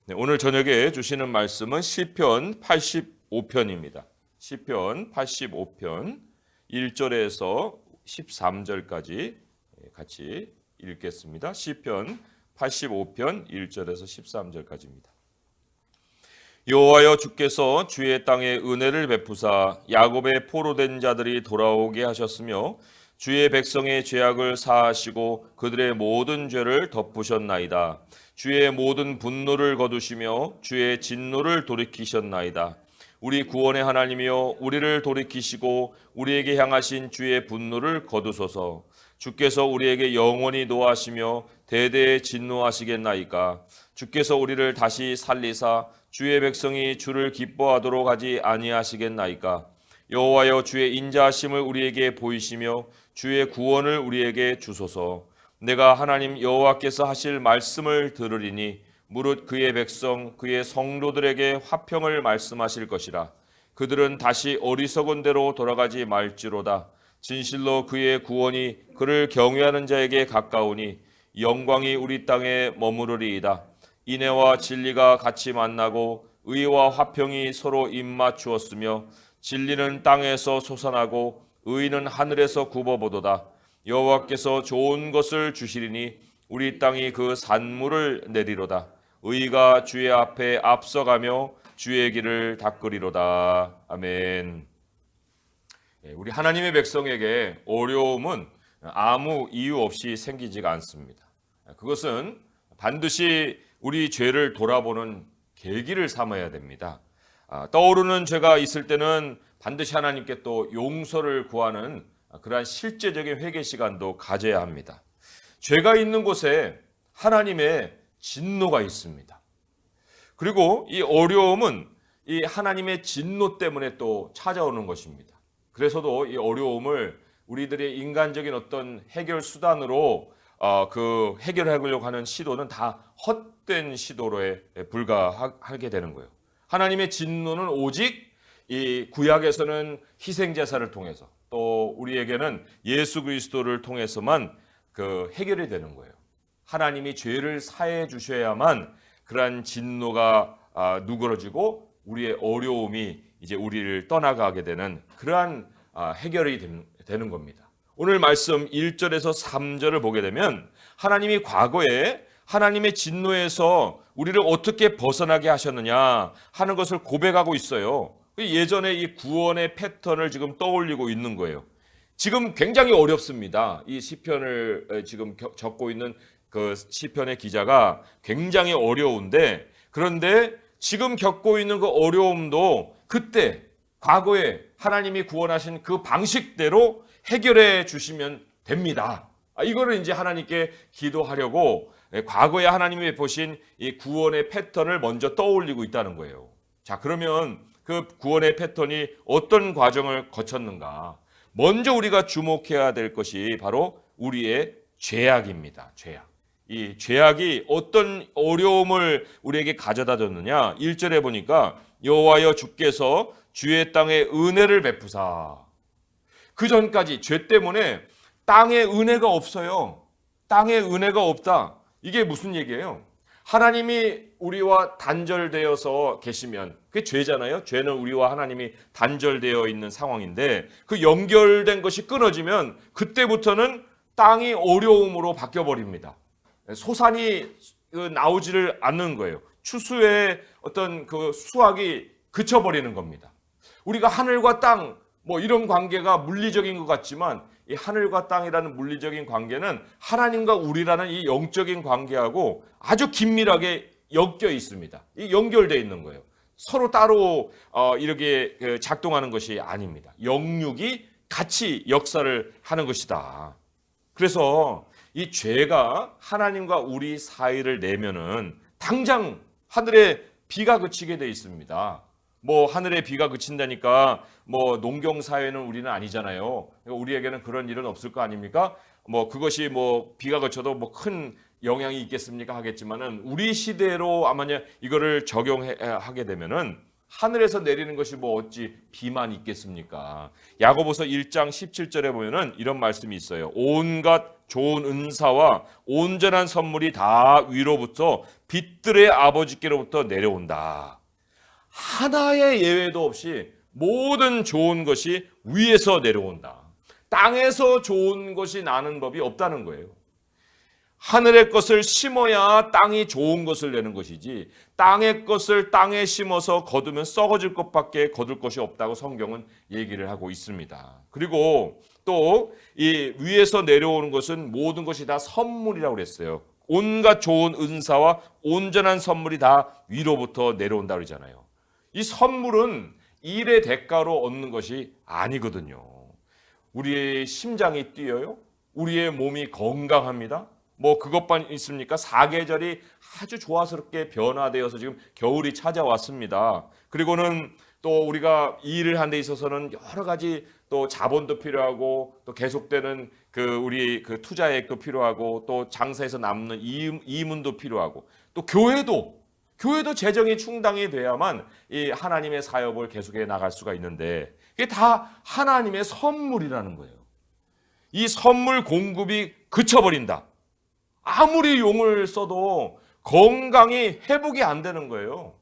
네, 오늘 저녁에 주시는 말씀은 시편 85편입니다. 시편 85편 1절에서 13절까지 같이 읽겠습니다. 시편 85편 1절에서 13절까지입니다. 여호와여, 주께서 주의 땅에 은혜를 베푸사 야곱의 포로된 자들이 돌아오게 하셨으며 주의 백성의 죄악을 사하시고 그들의 모든 죄를 덮으셨나이다. 주의 모든 분노를 거두시며 주의 진노를 돌이키셨나이다. 우리 구원의 하나님이여, 우리를 돌이키시고 우리에게 향하신 주의 분노를 거두소서. 주께서 우리에게 영원히 노하시며 대대에 진노하시겠나이까. 주께서 우리를 다시 살리사 주의 백성이 주를 기뻐하도록 하지 아니하시겠나이까. 여호와여, 주의 인자하심을 우리에게 보이시며 주의 구원을 우리에게 주소서. 내가 하나님 여호와께서 하실 말씀을 들으리니 무릇 그의 백성 그의 성도들에게 화평을 말씀하실 것이라. 그들은 다시 어리석은 대로 돌아가지 말지로다. 진실로 그의 구원이 그를 경외하는 자에게 가까우니 영광이 우리 땅에 머무르리이다. 인애와 진리가 같이 만나고 의와 화평이 서로 입맞추었으며 진리는 땅에서 솟아나고 의는 하늘에서 굽어보도다. 여호와께서 좋은 것을 주시리니 우리 땅이 그 산물을 내리로다. 의가 주의 앞에 앞서가며 주의 길을 닦으리로다. 아멘. 우리 하나님의 백성에게 어려움은 아무 이유 없이 생기지가 않습니다. 그것은 반드시 우리 죄를 돌아보는 계기를 삼아야 됩니다. 떠오르는 죄가 있을 때는 반드시 하나님께 또 용서를 구하는 그러한 실제적인 회개 시간도 가져야 합니다. 죄가 있는 곳에 하나님의 진노가 있습니다. 그리고 이 어려움은 이 하나님의 진노 때문에 또 찾아오는 것입니다. 그래서도 이 어려움을 우리들의 인간적인 어떤 해결 수단으로 그 해결하려고 하는 시도는 다 헛된 시도로에 불과하게 되는 거예요. 하나님의 진노는 오직 이 구약에서는 희생제사를 통해서 또 우리에게는 예수 그리스도를 통해서만 그 해결이 되는 거예요. 하나님이 죄를 사해 주셔야만 그러한 진노가 누그러지고 우리의 어려움이 이제 우리를 떠나가게 되는 그러한 해결이 되는 겁니다. 오늘 말씀 1절에서 3절을 보게 되면 하나님이 과거에 하나님의 진노에서 우리를 어떻게 벗어나게 하셨느냐 하는 것을 고백하고 있어요. 예전에 이 구원의 패턴을 지금 떠올리고 있는 거예요. 지금 굉장히 어렵습니다. 이 시편을 지금 적고 있는 그 시편의 기자가 굉장히 어려운데, 그런데 지금 겪고 있는 그 어려움도 그때 과거에 하나님이 구원하신 그 방식대로 해결해 주시면 됩니다. 이거를 이제 하나님께 기도하려고 과거에 하나님이 보신 이 구원의 패턴을 먼저 떠올리고 있다는 거예요. 자, 그러면 그 구원의 패턴이 어떤 과정을 거쳤는가? 먼저 우리가 주목해야 될 것이 바로 우리의 죄악입니다. 죄악. 이 죄악이 어떤 어려움을 우리에게 가져다 줬느냐? 1절에 보니까 여호와여, 주께서 주의 땅에 은혜를 베푸사. 그 전까지 죄 때문에 땅에 은혜가 없어요. 땅에 은혜가 없다. 이게 무슨 얘기예요? 하나님이 우리와 단절되어서 계시면, 그게 죄잖아요. 죄는 우리와 하나님이 단절되어 있는 상황인데 그 연결된 것이 끊어지면 그때부터는 땅이 어려움으로 바뀌어버립니다. 소산이 나오지를 않는 거예요. 추수의 어떤 그 수확이 그쳐버리는 겁니다. 우리가 하늘과 땅 뭐 이런 관계가 물리적인 것 같지만 이 하늘과 땅이라는 물리적인 관계는 하나님과 우리라는 이 영적인 관계하고 아주 긴밀하게 엮여 있습니다. 이 연결되어 있는 거예요. 서로 따로 이렇게 작동하는 것이 아닙니다. 영육이 같이 역사를 하는 것이다. 그래서 이 죄가 하나님과 우리 사이를 내면은 당장 하늘에 비가 그치게 돼 있습니다. 뭐 하늘에 비가 그친다니까 뭐 농경 사회는 우리는 아니잖아요. 우리에게는 그런 일은 없을 거 아닙니까? 뭐 그것이 뭐 비가 그쳐도 뭐 큰 영향이 있겠습니까 하겠지만은 우리 시대로 아마 이거를 적용하게 되면은 하늘에서 내리는 것이 뭐 어찌 비만 있겠습니까? 야고보서 1장 17절에 보면은 이런 말씀이 있어요. 온갖 좋은 은사와 온전한 선물이 다 위로부터 빛들의 아버지께로부터 내려온다. 하나의 예외도 없이 모든 좋은 것이 위에서 내려온다. 땅에서 좋은 것이 나는 법이 없다는 거예요. 하늘의 것을 심어야 땅이 좋은 것을 내는 것이지 땅의 것을 땅에 심어서 거두면 썩어질 것밖에 거둘 것이 없다고 성경은 얘기를 하고 있습니다. 그리고 또 이 위에서 내려오는 것은 모든 것이 다 선물이라고 그랬어요. 온갖 좋은 은사와 온전한 선물이 다 위로부터 내려온다고 그러잖아요. 이 선물은 일의 대가로 얻는 것이 아니거든요. 우리의 심장이 뛰어요. 우리의 몸이 건강합니다. 뭐 그것만 있습니까? 사계절이 아주 조화스럽게 변화되어서 지금 겨울이 찾아왔습니다. 그리고는 또 우리가 일을 하는 데 있어서는 여러 가지 또 자본도 필요하고 또 계속되는 우리 투자액도 필요하고 또 장사에서 남는 이문도 필요하고 또 교회도 재정이 충당이 돼야만 이 하나님의 사역을 계속해 나갈 수가 있는데 이게 다 하나님의 선물이라는 거예요. 이 선물 공급이 그쳐버린다. 아무리 용을 써도 건강이 회복이 안 되는 거예요.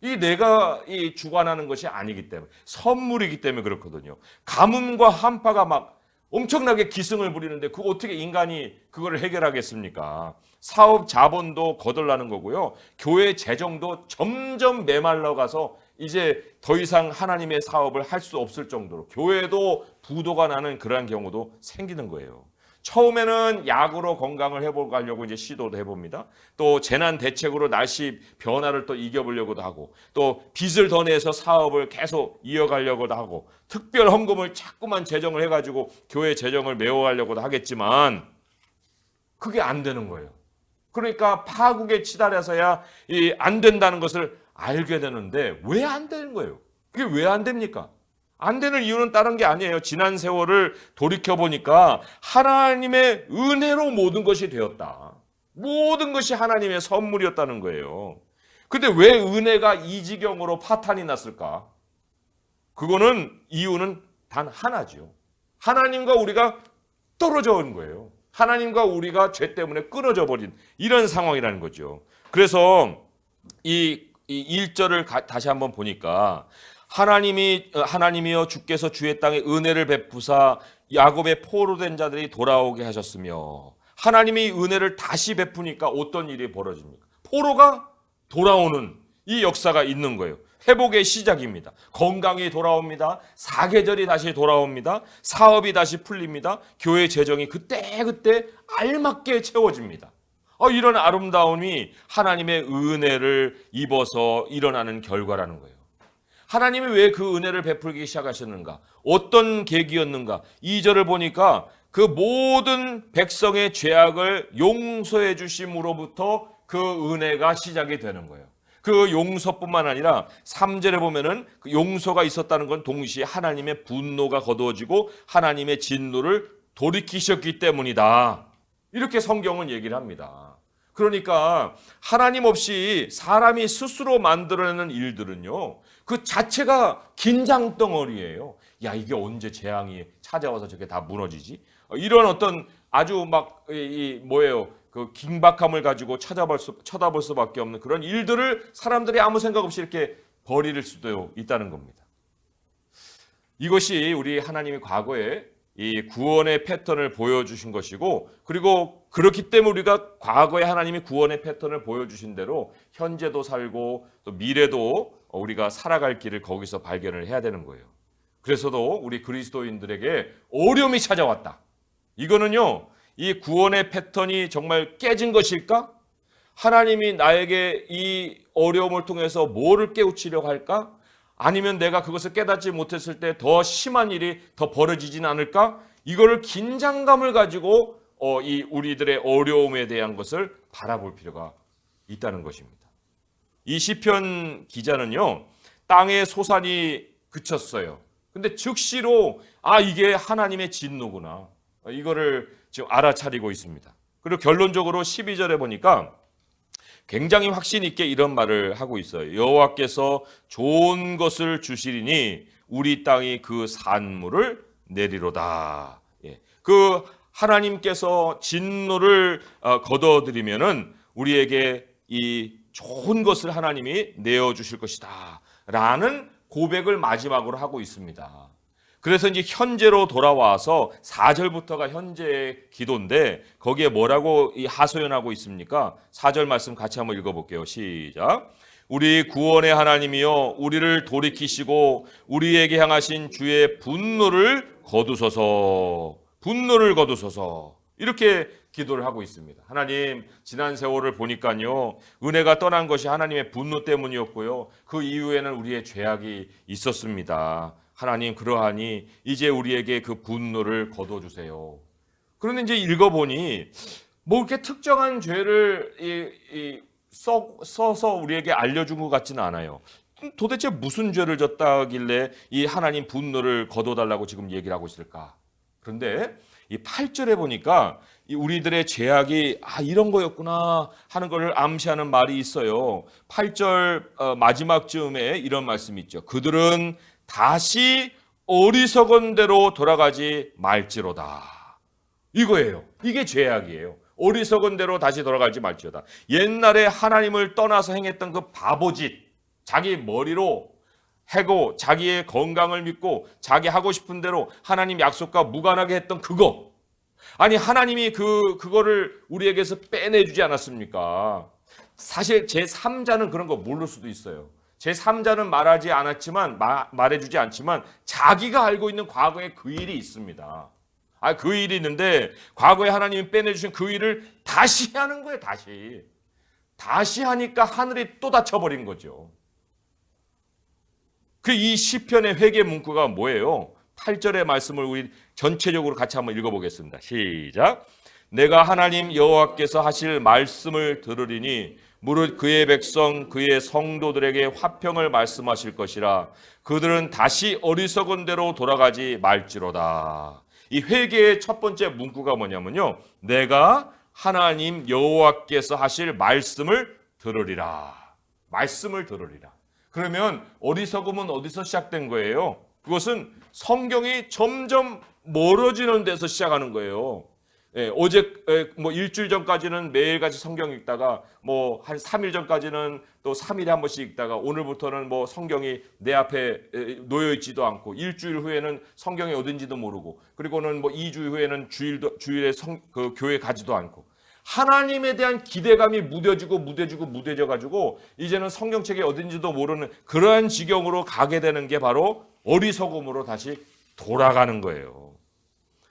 이 내가 주관하는 것이 아니기 때문에 선물이기 때문에 그렇거든요. 가뭄과 한파가 막 엄청나게 기승을 부리는데 그거 어떻게 인간이 그거를 해결하겠습니까? 사업 자본도 거덜나는 거고요. 교회 재정도 점점 메말라가서 이제 더 이상 하나님의 사업을 할 수 없을 정도로 교회도 부도가 나는 그러한 경우도 생기는 거예요. 처음에는 약으로 건강을 회복하려고 이제 시도도 해봅니다. 또 재난 대책으로 날씨 변화를 또 이겨보려고도 하고 또 빚을 더 내서 사업을 계속 이어가려고도 하고 특별 헌금을 자꾸만 제정을 해가지고 교회 재정을 메워가려고도 하겠지만 그게 안 되는 거예요. 그러니까 파국에 치달아서야 안 된다는 것을 알게 되는데 왜 안 되는 거예요? 그게 왜 안 됩니까? 안 되는 이유는 다른 게 아니에요. 지난 세월을 돌이켜보니까 하나님의 은혜로 모든 것이 되었다. 모든 것이 하나님의 선물이었다는 거예요. 근데 왜 은혜가 이 지경으로 파탄이 났을까? 그거는 이유는 단 하나죠. 하나님과 우리가 떨어져 온 거예요. 하나님과 우리가 죄 때문에 끊어져 버린 이런 상황이라는 거죠. 그래서 이 1절을 다시 한번 보니까 하나님이여 주께서 주의 땅에 은혜를 베푸사 야곱의 포로된 자들이 돌아오게 하셨으며 하나님이 은혜를 다시 베푸니까 어떤 일이 벌어집니까? 포로가 돌아오는 이 역사가 있는 거예요. 회복의 시작입니다. 건강이 돌아옵니다. 사계절이 다시 돌아옵니다. 사업이 다시 풀립니다. 교회 재정이 그때그때 알맞게 채워집니다. 이런 아름다움이 하나님의 은혜를 입어서 일어나는 결과라는 거예요. 하나님이 왜 그 은혜를 베풀기 시작하셨는가? 어떤 계기였는가? 2절을 보니까 그 모든 백성의 죄악을 용서해 주심으로부터 그 은혜가 시작이 되는 거예요. 그 용서뿐만 아니라 3절에 보면은 그 용서가 있었다는 건 동시에 하나님의 분노가 거두어지고 하나님의 진노를 돌이키셨기 때문이다. 이렇게 성경은 얘기를 합니다. 그러니까 하나님 없이 사람이 스스로 만들어내는 일들은요, 그 자체가 긴장덩어리예요. 야, 이게 언제 재앙이 찾아와서 저게 다 무너지지? 이런 어떤 아주 그 긴박함을 가지고 쳐다볼 수밖에 없는 그런 일들을 사람들이 아무 생각 없이 이렇게 버릴 수도 있다는 겁니다. 이것이 우리 하나님이 과거에 이 구원의 패턴을 보여주신 것이고, 그리고 그렇기 때문에 우리가 과거에 하나님이 구원의 패턴을 보여주신 대로 현재도 살고 또 미래도 우리가 살아갈 길을 거기서 발견을 해야 되는 거예요. 그래서도 우리 그리스도인들에게 어려움이 찾아왔다. 이거는요, 이 구원의 패턴이 정말 깨진 것일까? 하나님이 나에게 이 어려움을 통해서 뭐를 깨우치려고 할까? 아니면 내가 그것을 깨닫지 못했을 때 더 심한 일이 더 벌어지진 않을까? 이거를 긴장감을 가지고 이 우리들의 어려움에 대한 것을 바라볼 필요가 있다는 것입니다. 이 시편 기자는요, 땅의 소산이 그쳤어요. 근데 즉시로 이게 하나님의 진노구나, 이거를 지금 알아차리고 있습니다. 그리고 결론적으로 12절에 보니까 굉장히 확신 있게 이런 말을 하고 있어요. 여호와께서 좋은 것을 주시리니 우리 땅이 그 산물을 내리로다. 예. 그 하나님께서 진노를 거둬들이면은 우리에게 이 좋은 것을 하나님이 내어 주실 것이다 라는 고백을 마지막으로 하고 있습니다. 그래서 이제 현재로 돌아와서 4절부터가 현재의 기도인데 거기에 뭐라고 하소연하고 있습니까? 4절 말씀 같이 한번 읽어볼게요. 시작. 우리 구원의 하나님이여 우리를 돌이키시고 우리에게 향하신 주의 분노를 거두소서. 분노를 거두소서. 이렇게 기도를 하고 있습니다. 하나님, 지난 세월을 보니까요, 은혜가 떠난 것이 하나님의 분노 때문이었고요, 그 이후에는 우리의 죄악이 있었습니다. 하나님, 그러하니 이제 우리에게 그 분노를 거둬주세요. 그런데 이제 읽어보니 뭐 이렇게 특정한 죄를 써서 우리에게 알려준 것 같지는 않아요. 도대체 무슨 죄를 졌다길래 이 하나님 분노를 거둬달라고 지금 얘기를 하고 있을까? 그런데 이 8절에 보니까 우리들의 죄악이 이런 거였구나 하는 것을 암시하는 말이 있어요. 8절 마지막 즈음에 이런 말씀이 있죠. 그들은 다시 어리석은 대로 돌아가지 말지로다. 이거예요. 이게 죄악이에요. 어리석은 대로 다시 돌아가지 말지로다. 옛날에 하나님을 떠나서 행했던 그 바보짓, 자기 머리로 해고 자기의 건강을 믿고 자기 하고 싶은 대로 하나님 약속과 무관하게 했던 그거. 아니 하나님이 그거를 우리에게서 빼내주지 않았습니까? 사실 제3자는 그런 거 모를 수도 있어요. 제3자는 말하지 않았지만 말해주지 않지만 자기가 알고 있는 과거에 그 일이 있습니다. 그 일이 있는데 과거에 하나님이 빼내주신 그 일을 다시 하는 거예요. 다시 하니까 하늘이 또 닫혀버린 거죠. 이 시편의 회개 문구가 뭐예요? 8절의 말씀을 우리 전체적으로 같이 한번 읽어보겠습니다. 시작. 내가 하나님 여호와께서 하실 말씀을 들으리니 무릇 그의 백성 그의 성도들에게 화평을 말씀하실 것이라. 그들은 다시 어리석은 대로 돌아가지 말지로다. 이 회개의 첫 번째 문구가 뭐냐면요, 내가 하나님 여호와께서 하실 말씀을 들으리라. 말씀을 들으리라. 그러면 어리석음은 어디서 시작된 거예요? 그것은 성경이 점점 멀어지는 데서 시작하는 거예요. 어제 일주일 전까지는 매일같이 성경 읽다가 한 3일 전까지는 또 3일에 한 번씩 읽다가 오늘부터는 성경이 내 앞에 놓여 있지도 않고 일주일 후에는 성경이 어딘지도 모르고 그리고는 2주일 후에는 주일에 교회 가지도 않고 하나님에 대한 기대감이 무뎌져 가지고 이제는 성경책이 어딘지도 모르는 그러한 지경으로 가게 되는 게 바로 어리석음으로 다시 돌아가는 거예요.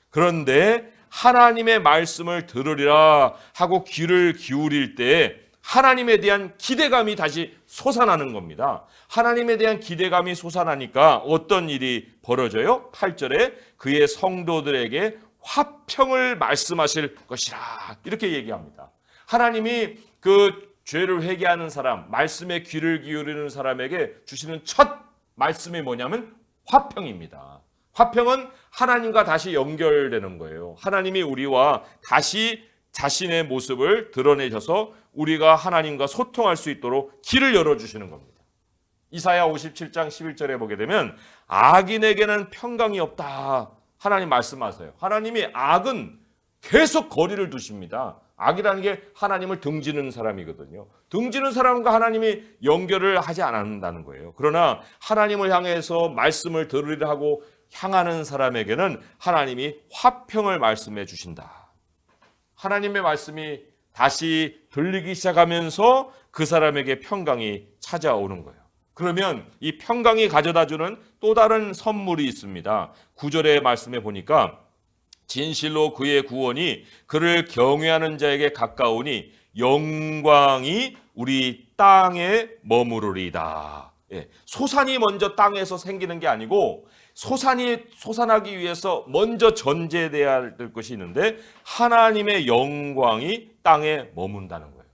그런데 하나님의 말씀을 들으리라 하고 귀를 기울일 때 하나님에 대한 기대감이 다시 솟아나는 겁니다. 하나님에 대한 기대감이 솟아나니까 어떤 일이 벌어져요? 8절에 그의 성도들에게 화평을 말씀하실 것이라 이렇게 얘기합니다. 하나님이 그 죄를 회개하는 사람, 말씀에 귀를 기울이는 사람에게 주시는 첫 말씀이 뭐냐면 화평입니다. 화평은 하나님과 다시 연결되는 거예요. 하나님이 우리와 다시 자신의 모습을 드러내셔서 우리가 하나님과 소통할 수 있도록 길을 열어주시는 겁니다. 이사야 57장 11절에 보게 되면 악인에게는 평강이 없다. 하나님 말씀하세요. 하나님이 악은 계속 거리를 두십니다. 악이라는 게 하나님을 등지는 사람이거든요. 등지는 사람과 하나님이 연결을 하지 않는다는 거예요. 그러나 하나님을 향해서 말씀을 들으리라 하고 향하는 사람에게는 하나님이 화평을 말씀해 주신다. 하나님의 말씀이 다시 들리기 시작하면서 그 사람에게 평강이 찾아오는 거예요. 그러면 이 평강이 가져다주는 또 다른 선물이 있습니다. 9절의 말씀에 보니까 진실로 그의 구원이 그를 경외하는 자에게 가까우니 영광이 우리 땅에 머무르리다. 소산이 먼저 땅에서 생기는 게 아니고 솟아나기 위해서 먼저 전제돼야 될 것이 있는데 하나님의 영광이 땅에 머문다는 거예요.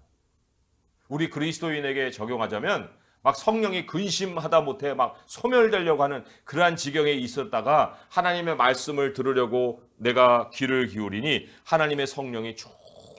우리 그리스도인에게 적용하자면 성령이 근심하다 못해 소멸되려고 하는 그러한 지경에 있었다가 하나님의 말씀을 들으려고 내가 귀를 기울이니 하나님의 성령이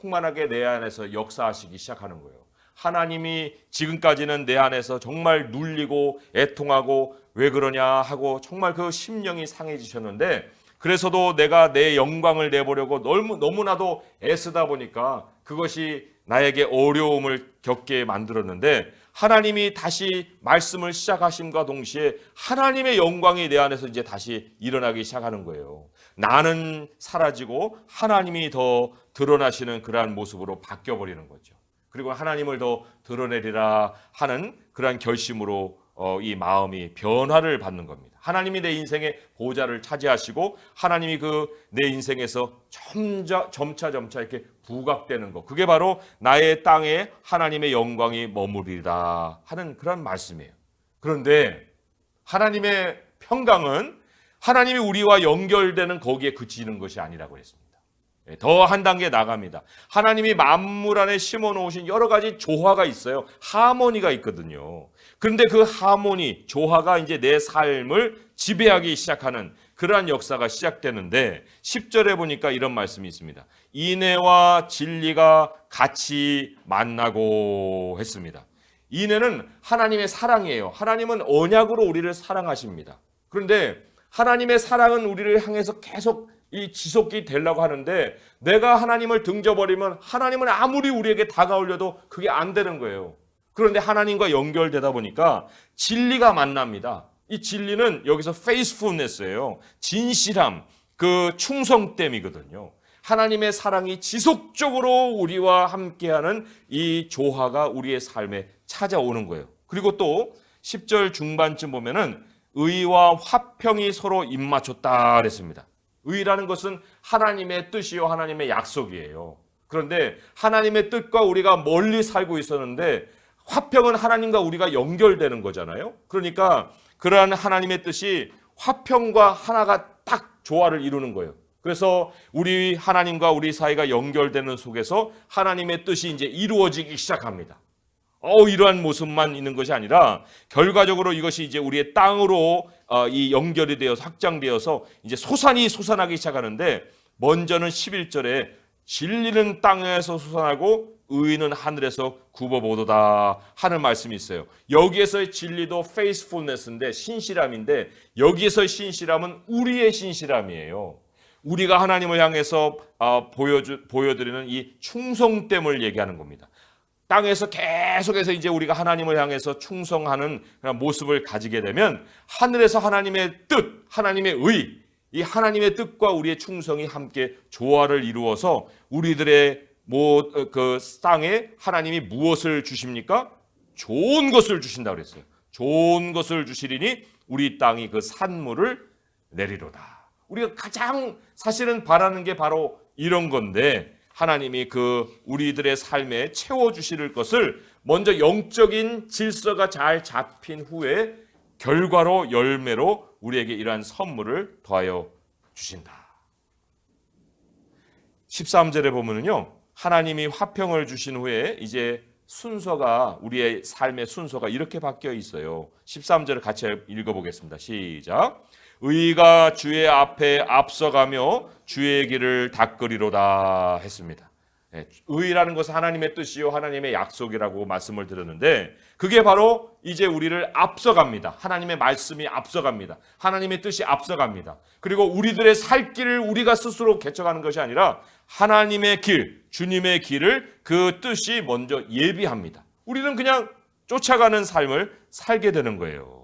충만하게 내 안에서 역사하시기 시작하는 거예요. 하나님이 지금까지는 내 안에서 정말 눌리고 애통하고 왜 그러냐 하고 정말 그 심령이 상해지셨는데, 그래서도 내가 내 영광을 내보려고 너무나도 애쓰다 보니까 그것이 나에게 어려움을 겪게 만들었는데, 하나님이 다시 말씀을 시작하심과 동시에 하나님의 영광이 내 안에서 이제 다시 일어나기 시작하는 거예요. 나는 사라지고 하나님이 더 드러나시는 그러한 모습으로 바뀌어버리는 거죠. 그리고 하나님을 더 드러내리라 하는 그러한 결심으로 이 마음이 변화를 받는 겁니다. 하나님이 내 인생의 보좌를 차지하시고 하나님이 내 인생에서 점차 이렇게 부각되는 것, 그게 바로 나의 땅에 하나님의 영광이 머무리라 하는 그런 말씀이에요. 그런데 하나님의 평강은 하나님이 우리와 연결되는 거기에 그치는 것이 아니라고 했습니다. 더 한 단계 나갑니다. 하나님이 만물 안에 심어놓으신 여러 가지 조화가 있어요. 하모니가 있거든요. 그런데 그 하모니, 조화가 이제 내 삶을 지배하기 시작하는 그러한 역사가 시작되는데, 10절에 보니까 이런 말씀이 있습니다. 인애와 진리가 같이 만나고 했습니다. 인애는 하나님의 사랑이에요. 하나님은 언약으로 우리를 사랑하십니다. 그런데 하나님의 사랑은 우리를 향해서 계속 이 지속이 되려고 하는데, 내가 하나님을 등져버리면 하나님은 아무리 우리에게 다가오려도 그게 안 되는 거예요. 그런데 하나님과 연결되다 보니까 진리가 만납니다. 이 진리는 여기서 faithfulness예요. 진실함, 그 충성됨이거든요. 하나님의 사랑이 지속적으로 우리와 함께하는 이 조화가 우리의 삶에 찾아오는 거예요. 그리고 또 10절 중반쯤 보면은 의와 화평이 서로 입맞췄다 그랬습니다. 의라는 것은 하나님의 뜻이요, 하나님의 약속이에요. 그런데 하나님의 뜻과 우리가 멀리 살고 있었는데, 화평은 하나님과 우리가 연결되는 거잖아요. 그러니까 그러한 하나님의 뜻이 화평과 하나가 딱 조화를 이루는 거예요. 그래서 우리 하나님과 우리 사이가 연결되는 속에서 하나님의 뜻이 이제 이루어지기 시작합니다. 이러한 모습만 있는 것이 아니라 결과적으로 이것이 이제 우리의 땅으로 이 연결이 되어서 확장되어서 이제 솟아나기 시작하는데, 먼저는 11절에 진리는 땅에서 솟아나고 의는 하늘에서 굽어보도다 하는 말씀이 있어요. 여기에서의 진리도 faithfulness인데, 신실함인데, 여기에서의 신실함은 우리의 신실함이에요. 우리가 하나님을 향해서 보여드리는 이 충성됨을 얘기하는 겁니다. 땅에서 계속해서 이제 우리가 하나님을 향해서 충성하는 그런 모습을 가지게 되면, 하늘에서 하나님의 뜻, 하나님의 의, 이 하나님의 뜻과 우리의 충성이 함께 조화를 이루어서 우리들의 그 땅에 하나님이 무엇을 주십니까? 좋은 것을 주신다고 그랬어요. 좋은 것을 주시리니 우리 땅이 그 산물을 내리로다. 우리가 가장 사실은 바라는 게 바로 이런 건데, 하나님이 우리들의 삶에 채워주실 것을 먼저 영적인 질서가 잘 잡힌 후에 결과로, 열매로 우리에게 이러한 선물을 더하여 주신다. 13절에 보면은요, 하나님이 화평을 주신 후에 이제 순서가, 우리의 삶의 순서가 이렇게 바뀌어 있어요. 13절을 같이 읽어보겠습니다. 시작. 의가 주의 앞에 앞서가며 주의 길을 닦으리로다 했습니다. 의라는 것은 하나님의 뜻이요, 하나님의 약속이라고 말씀을 드렸는데, 그게 바로 이제 우리를 앞서갑니다. 하나님의 말씀이 앞서갑니다. 하나님의 뜻이 앞서갑니다. 그리고 우리들의 살 길을 우리가 스스로 개척하는 것이 아니라 하나님의 길, 주님의 길을 그 뜻이 먼저 예비합니다. 우리는 그냥 쫓아가는 삶을 살게 되는 거예요.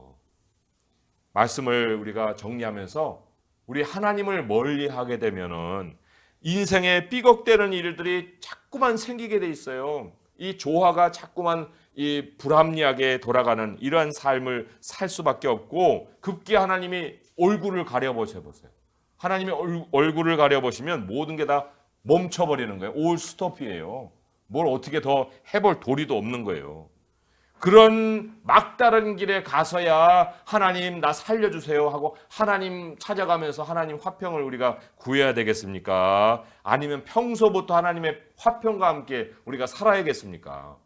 말씀을 우리가 정리하면서, 우리 하나님을 멀리하게 되면은 인생에 삐걱대는 일들이 자꾸만 생기게 돼 있어요. 이 조화가 자꾸만 이 불합리하게 돌아가는 이러한 삶을 살 수밖에 없고, 급기 하나님이 얼굴을 가려보세요. 하나님이 얼굴을 가려보시면 모든 게 다 멈춰버리는 거예요. 올 스톱이에요. 뭘 어떻게 더 해볼 도리도 없는 거예요. 그런 막다른 길에 가서야 하나님 나 살려주세요 하고 하나님 찾아가면서 하나님 화평을 우리가 구해야 되겠습니까? 아니면 평소부터 하나님의 화평과 함께 우리가 살아야겠습니까?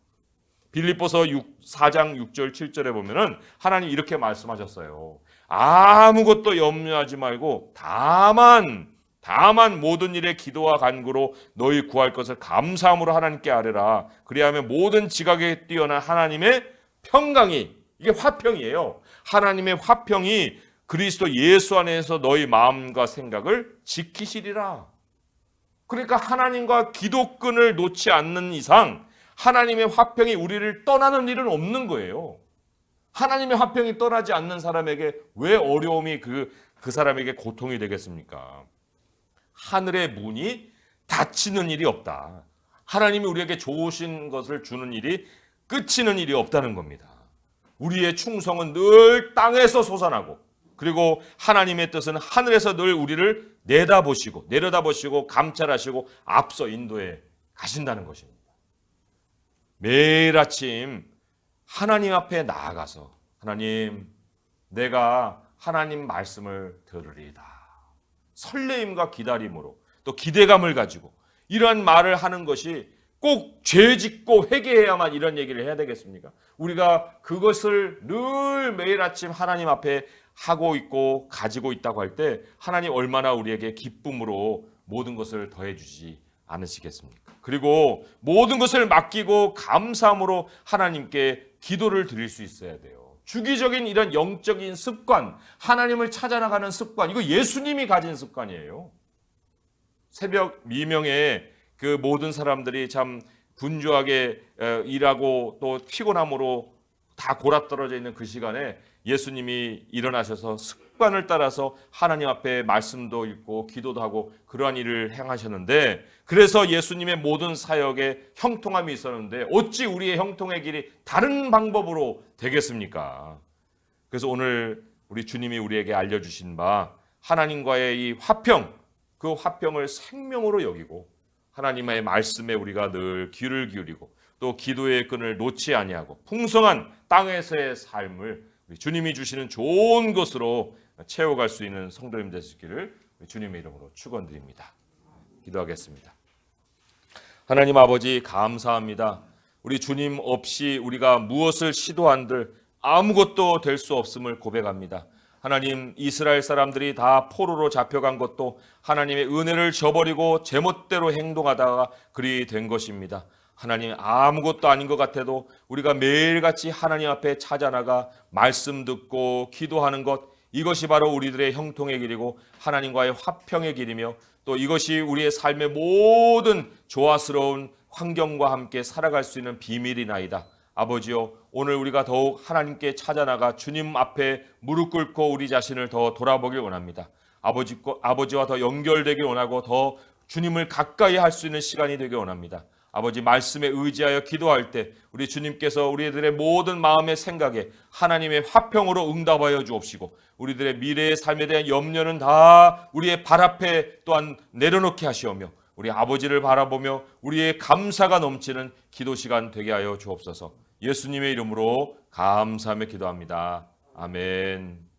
빌립보서 4장 6절 7절에 보면은 하나님 이렇게 말씀하셨어요. 아무것도 염려하지 말고 다만 다만 모든 일에 기도와 간구로 너희 구할 것을 감사함으로 하나님께 아뢰라. 그리하면 모든 지각에 뛰어난 하나님의 평강이, 이게 화평이에요. 하나님의 화평이 그리스도 예수 안에서 너희 마음과 생각을 지키시리라. 그러니까 하나님과 기도끈을 놓지 않는 이상 하나님의 화평이 우리를 떠나는 일은 없는 거예요. 하나님의 화평이 떠나지 않는 사람에게 왜 어려움이 그 사람에게 고통이 되겠습니까? 하늘의 문이 닫히는 일이 없다. 하나님이 우리에게 좋으신 것을 주는 일이 끝이는 일이 없다는 겁니다. 우리의 충성은 늘 땅에서 솟아나고, 그리고 하나님의 뜻은 하늘에서 늘 우리를 내려다보시고 감찰하시고 앞서 인도해 가신다는 것입니다. 매일 아침 하나님 앞에 나아가서 하나님, 내가 하나님 말씀을 들으리이다. 설레임과 기다림으로 또 기대감을 가지고 이러한 말을 하는 것이 꼭 죄 짓고 회개해야만 이런 얘기를 해야 되겠습니까? 우리가 그것을 늘 매일 아침 하나님 앞에 하고 있고 가지고 있다고 할 때 하나님 얼마나 우리에게 기쁨으로 모든 것을 더해 주지 않으시겠습니까? 그리고 모든 것을 맡기고 감사함으로 하나님께 기도를 드릴 수 있어야 돼요. 주기적인 이런 영적인 습관, 하나님을 찾아나가는 습관, 이거 예수님이 가진 습관이에요. 새벽 미명에 그 모든 사람들이 참 분주하게 일하고 또 피곤함으로 다 골아떨어져 있는 그 시간에 예수님이 일어나셔서 습관을 따라서 하나님 앞에 말씀도 읽고 기도도 하고 그러한 일을 행하셨는데, 그래서 예수님의 모든 사역에 형통함이 있었는데 어찌 우리의 형통의 길이 다른 방법으로 되겠습니까? 그래서 오늘 우리 주님이 우리에게 알려주신 바 하나님과의 이 화평, 그 화평을 생명으로 여기고 하나님의 말씀에 우리가 늘 귀를 기울이고 또 기도의 끈을 놓지 아니하고 풍성한 땅에서의 삶을 주님이 주시는 좋은 것으로 채워갈 수 있는 성도님 되시기를 주님의 이름으로 축원드립니다. 기도하겠습니다. 하나님 아버지, 감사합니다. 우리 주님 없이 우리가 무엇을 시도한들 아무것도 될 수 없음을 고백합니다. 하나님, 이스라엘 사람들이 다 포로로 잡혀간 것도 하나님의 은혜를 저버리고 제멋대로 행동하다가 그리 된 것입니다. 하나님, 아무것도 아닌 것 같아도 우리가 매일같이 하나님 앞에 찾아나가 말씀 듣고 기도하는 것, 이것이 바로 우리들의 형통의 길이고 하나님과의 화평의 길이며 또 이것이 우리의 삶의 모든 조화스러운 환경과 함께 살아갈 수 있는 비밀이나이다. 아버지요, 오늘 우리가 더욱 하나님께 찾아나가 주님 앞에 무릎 꿇고 우리 자신을 더 돌아보길 원합니다. 아버지와 더 연결되길 원하고 더 주님을 가까이 할 수 있는 시간이 되길 원합니다. 아버지, 말씀에 의지하여 기도할 때 우리 주님께서 우리들의 모든 마음의 생각에 하나님의 화평으로 응답하여 주옵시고 우리들의 미래의 삶에 대한 염려는 다 우리의 발 앞에 또한 내려놓게 하시오며 우리 아버지를 바라보며 우리의 감사가 넘치는 기도 시간 되게 하여 주옵소서. 예수님의 이름으로 감사하며 기도합니다. 아멘.